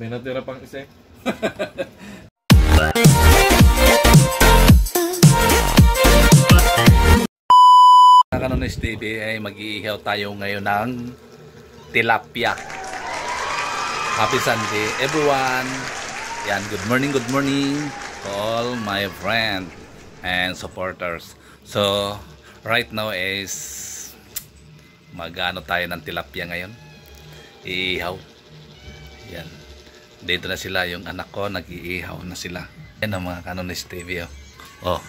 May natira pang isa eh. Kanonis TV ay mag-iihaw tayo ngayon ng tilapia. Happy Sunday everyone. Yan, good morning to all my friends and supporters. So right now is mag-ano tayo ng tilapia ngayon. Iihaw. Yan. Dito na sila, yung anak ko nag-iihaw na sila. Yan ang mga Kanonis TV. Oh.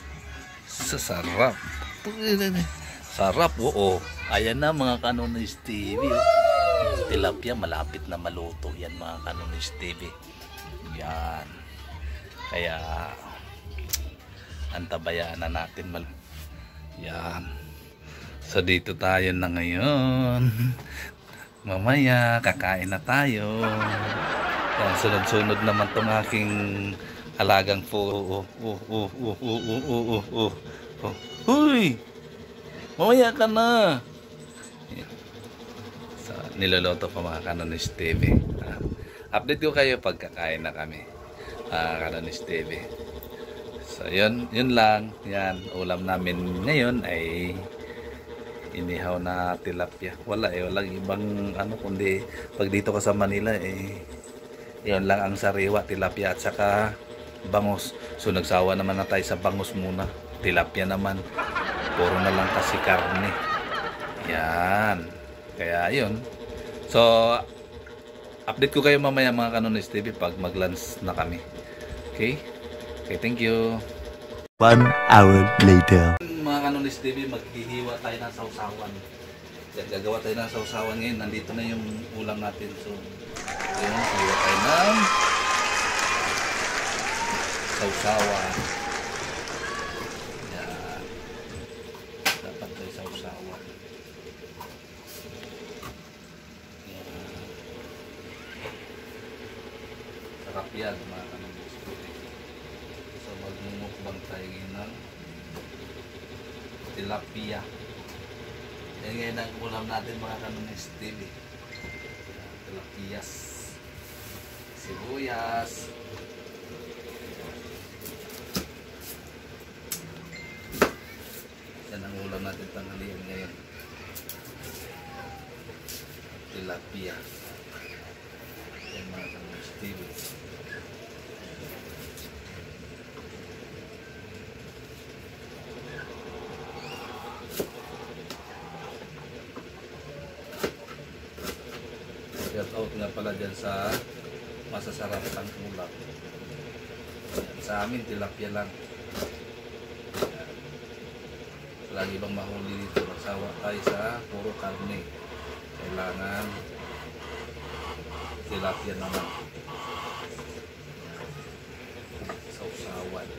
Sasarap. Sarap, oo. Ayan na mga Kanonis TV. Tilapia malapit na maluto. Yan mga Kanonis TV. Yan. Kaya antabayan na natin. Yan. So dito tayo na ngayon. Mamaya kakain na tayo. Yan, sunod-sunod naman tong aking alagang po. Huy! Mamaya ka na. So, niloloto pa mga Kanonis TV. Update ko kayo pag kakain na kami. Kanonis TV. So, yun lang. Yan, ulam namin ngayon ay inihaw na tilapia. Walang ibang ano kundi pag dito ka sa Manila yun lang ang sariwa, tilapia at saka bangus. So, nagsawa naman na tayo sa bangus muna. Tilapia naman. Puro na lang kasi karne. Yan. Kaya yun. So, update ko kayo mamaya mga Kanonis TV pag mag-lunch na kami. Okay? Okay, thank you. 1 hour later. Mga Kanonis TV, maghihiwa tayo ng sausawan. Gagawa tayo ng sausawan ngayon. Nandito na yung ulam natin. So, ayun, hiwa tayo ng sausawan. Sausawan. Sarap yan mga Kanonis TV. So magmumukbang tayo ng tilapia. Yan ngayon ang ulam natin mga Kanonis TV. Tilapiyas, sibuyas, yan ang ulam natin tanghalian ngayon. Tilapia. Yan mga Kanonis TV. Shout out nga pala dyan sa masasarap ang ulam. Sa amin tilapia lang. Lagi bang mahuli dito, magsawa tayo sa puro karne. Kailangan tilapia naman. Sausawan.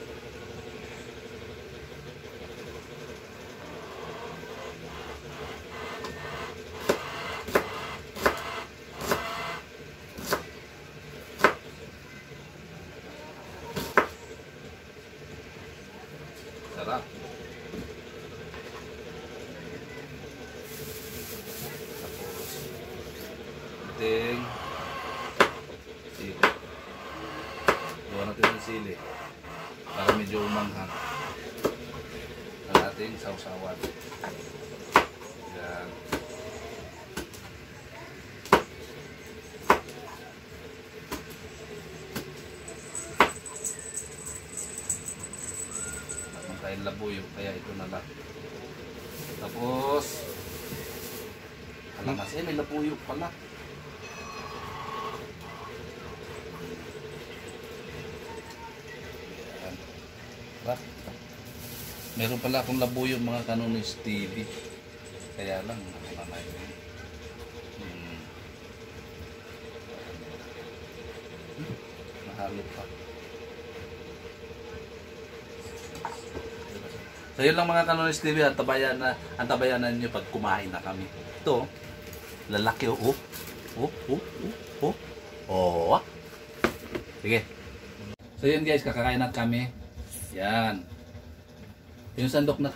Sarap. Ating sili. Buwan natin ng sili para medyo umanghang ang ating sausawan. Yan. Ang kain labuyo kaya ito na lang. Tapos alamas may labuyo pala. Meron pala akong labuyo mga Kanonis TV. Kaya lang nakakamayo. Mahalo pa. So yun lang mga Kanonis TV, antabayanan nyo pag kumain na kami. Ito, lalaki Sige. So yun guys, kakakain na kami. Yan. Yung sandok pala.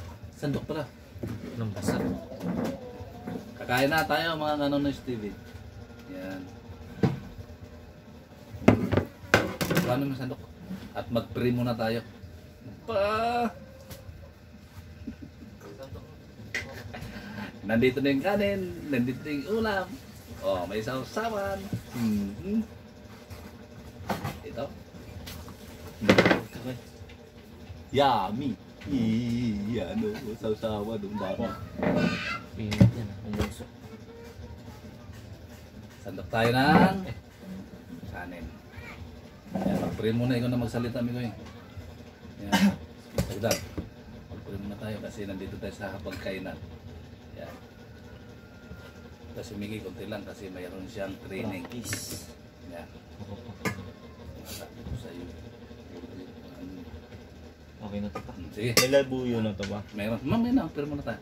Anong basa? Kakain na tayo mga Kanonis TV. Yan. Paano mo sandok? At mag-pray muna tayo. Pa! Nandito na yung kanin, nandito na yung ulam. Oh, may sausawan. Ito. Yummy. Ano, sausawan ng baka. Pinit yan, umuso. Sandok tayo ng kanin. Yan, mag-pray muna. Ikaw na magsalita, amigo eh. Yan. Sagdad. Mag-pray muna tayo kasi nandito tayo sa pagkainan. Yan. Tapos umigi konti lang kasi mayroon siyang training. Practice. Yan. Sabi ko sa iyo. Okay na ito pa. Sige. May labuyo na to ba? Mayroon. Mamaya na, pray muna tayo.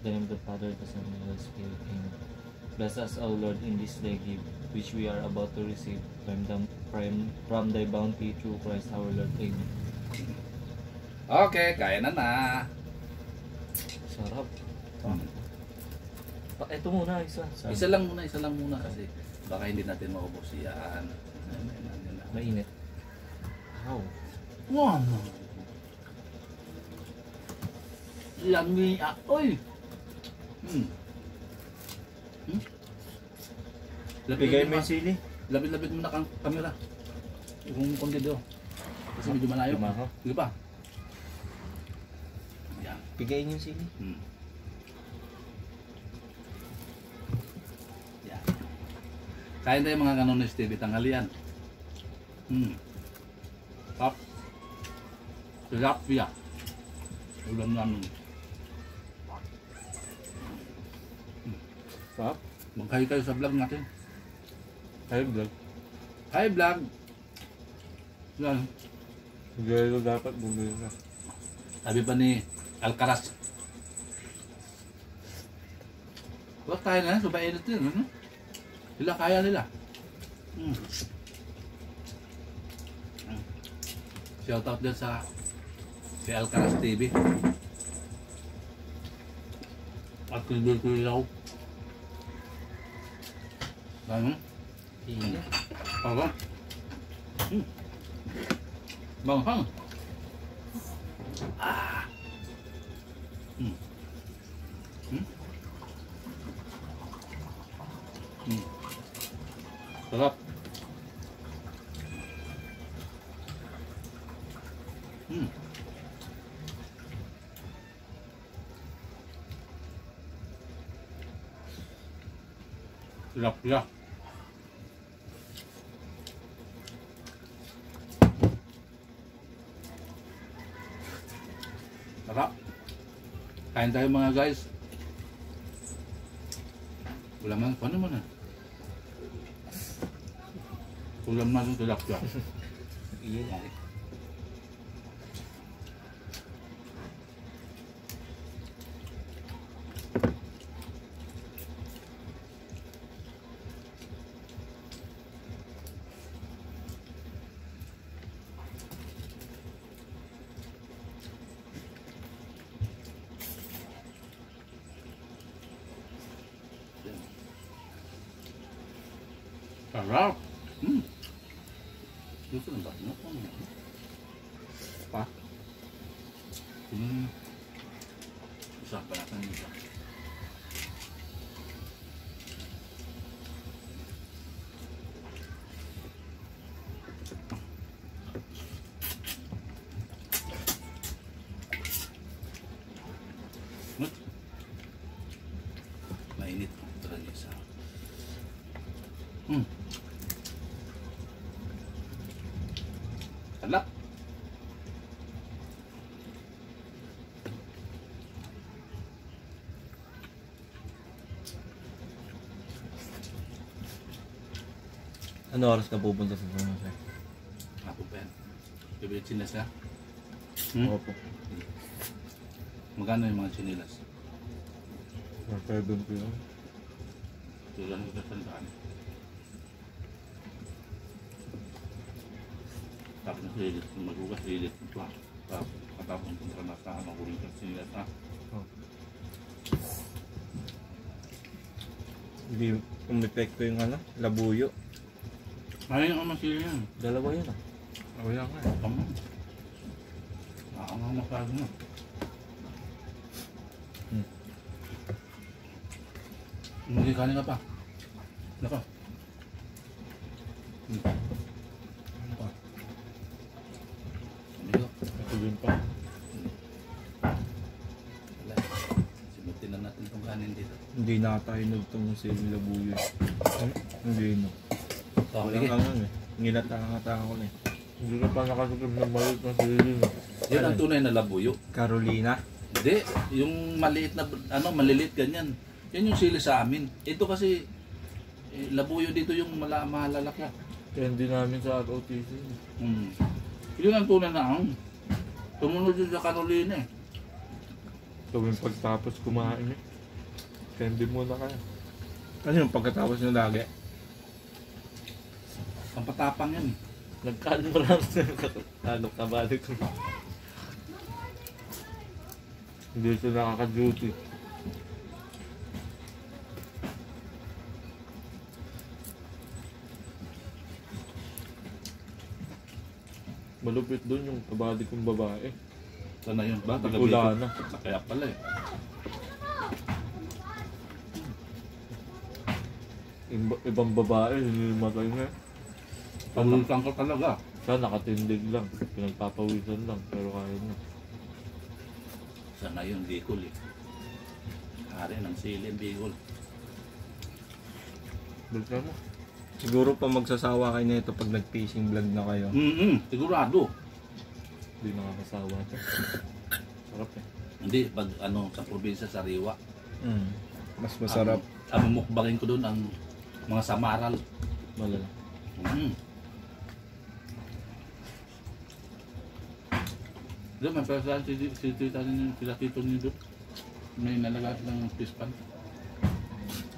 The name of the Father, the Son, and the Spirit. Amen. Bless us, O Lord, in this day gift, which we are about to receive from thy bounty through Christ our Lord. Amen. Okay, kaya na na. Sarap. Ito muna, isa. Isa lang muna kasi baka hindi natin maubos yan. Mainit. Wow. Wow. Lami oy. Bigay mo yung sili. Lapit-lapit mo na kang kamera. Kung konti do. Kasi medyo malayo. Lumaho. Sige pa. Yan. Bigayin yung sili. Yan. Kain tayo mga Kanonis TV tanghalian. Tap. Tilapia. Ulam namin. Pap? Magkahi kayo sa vlog natin. Ay, vlog. Hi vlog. Yan. Gaya dapat bumili na. Sabi pa ni Alcaraz. Huwag tayo na, subayin natin. Ano? Sila kaya nila. Shout out din sa si Alcaraz TV. At Kulilaw. Ano? Iya. Apa? Banghang. Sarap. Sarap ya. Sarap. Kain tayo mga guys. Ulam na, paano mo na? Ulam na yung tilapia. Iya. Sarap. Gusto na ba? Pa? Usap pa natin dito. Mainit talaga sa Salak. Ano oras ka pupunta sa puno, sir? Ako pa yan. Bibili chinelas ka? Opo. Magkano yung mga chinelas? 7 kilo. Tulan ko sa sandaan. Tapos na silit. Magugas silit. Katapos punta na sa magulit ng chinelas na. Hindi umepekto yung labuyo. Ayun ang masili yan. Dalawa yun ah. Wala nga. Tama. Nakakang masyado na. Hindi kanin ka pa. Naka. Ano pa? Ano yun? Ito din pa. Wala. Simutin na natin itong kanin dito. Hindi na tayo nagtong sili labuyo. Hindi na. Oh, Walang ano eh. Nginatanga-tanga ko na eh. Hindi ka pa nakasugod ng maliit na sili no. yan ang tunay na labuyo. Carolina. Hindi, yung maliit na, maliliit ganyan. Yan yung sili sa amin. Ito kasi, labuyo dito yung malalaki. Kaya hindi namin sa ROTC. Yun ang tunay na tumunod yun sa Carolina eh. Tuwing pagtapos kumain eh. Candy muna kayo. Ano yung pagkatapos nyo lagi? Ang patapang yan eh. Nagkaan mo lang sa ano, kabalik ko. Hindi siya nakaka-duty. Malupit doon yung kabady kong babae. Sana yun ba? Wala na. Kaya pala eh. Ibang babae, hinimatay na. Palutan ko talaga. Siya nakatindig lang, pinagpapawisan lang, pero kaya na. Sana yun, Bicol eh. Hari ng sili, Bicol. Balik mo. Siguro pa magsasawa kayo nito pag nag-fishing vlog na kayo. Sigurado. Hindi nakakasawa siya. Sarap eh. Hindi, pag sa probinsya, sariwa. Mas masarap. Ang mukbangin ko doon, ang mga samaral. Malala. Doon, may pera si tita ninyo, sila tito ninyo doon. May nalagas ng fish pan.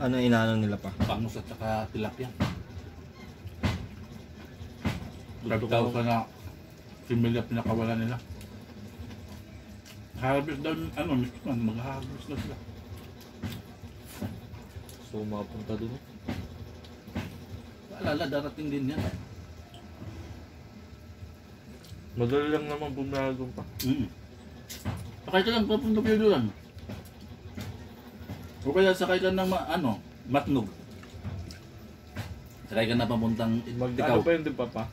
Ano inaano nila pa? Bangus at saka tilapia. Gusto Pagkaw ko- ka na similya pinakawala nila. Harvest daw, misman, mag-harvest na sila. So, mapunta doon eh. Alala, darating din yan. Madali lang naman bumaya doon pa. Sakay ka lang, papunta kayo doon. O kaya sakay ka ng matnog. Sakay ka na papuntang Ano Ikaw. pa yun din pa pa?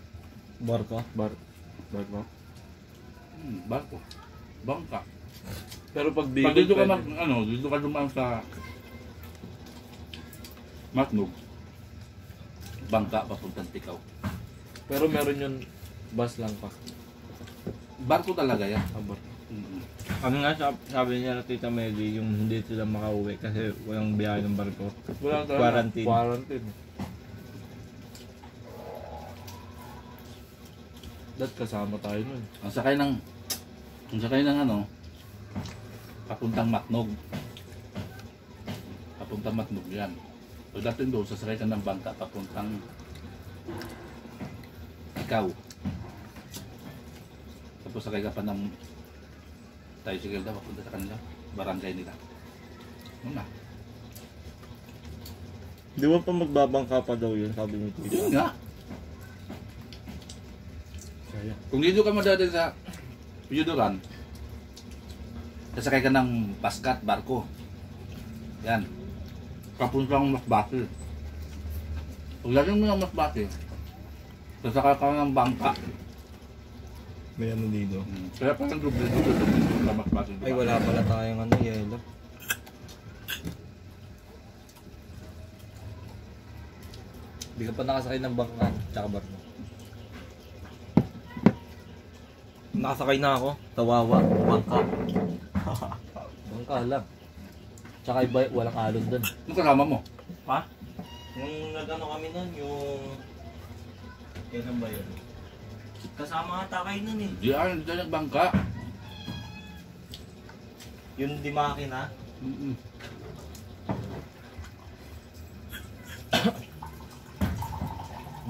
Barko? Barko. Barko. Bangka. Pero pag di Pag dito ka dito ka dumaan sa matnog. Bangka papuntang Tikaw. Pero meron yun, bus lang pa. Barko talaga yan. Barko. Ano nga sabi niya na Tita Meli, yung hindi sila makauwi kasi walang biyahe ng barko. Wala talaga. Quarantine. Quarantine. Dahil kasama tayo nun. Ang sakay ng papuntang Matnog. Papuntang Matnog yan. Pagdating doon, sasakay ka ng bangka papuntang Ikaw. Tapos sakay ka pa ng tricycle daw papunta sa kanila, barangay nila. Ano na? Di ba pa magbabangka pa daw yun, sabi ni Tita? Yun nga. Kaya. Kung dito ka madadal sa Piudoran, sasakay ka ng baskat, barko. Yan. Papuntang Masbate. Pagdating mo ng Masbate, sasakay ka ng bangka. May ano dito. Kaya parang doble sa Masbate. Ay wala pala tayong ano, yelo. Hindi ka pa nakasakay ng bangka, tsaka barko. Nakasakay na ako. Tawawa, bangka. Bangka lang. Tsaka iba, walang alon doon. Anong kasama mo? Ha? Yung nagano kami nun, yung... Kailan ba yun? Kasama ata kayo nun eh. Diyan, diyan ang bangka. Yung di makina.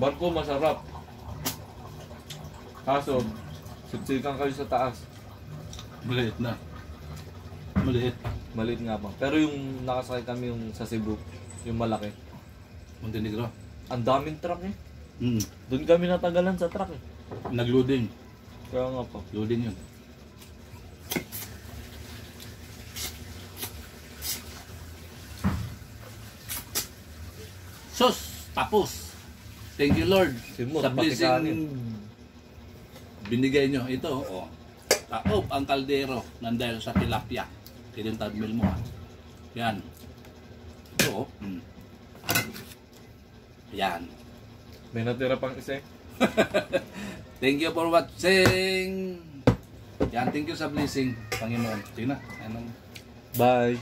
Barko masarap. Kaso, siksikan kayo sa taas. Maliit na. Maliit. Maliit nga pa. Pero yung nakasakay kami yung sa Cebu, yung malaki. Montenegro. Ang daming truck eh. Doon kami natagalan sa truck eh. Nag-loading. Kaya nga po. Loading yun. Sus! Tapos! Thank you Lord Simot, sa blessing pakikanin. binigay nyo. Ito, oh. Taob ang kaldero ng dahil sa tilapia. Tinintad meal mo, ha. Yan. Ito, oh. Yan. May natira pang isa eh. Thank you for watching. Yan, thank you sa blessing, Panginoon. Sige na. Anong... Bye.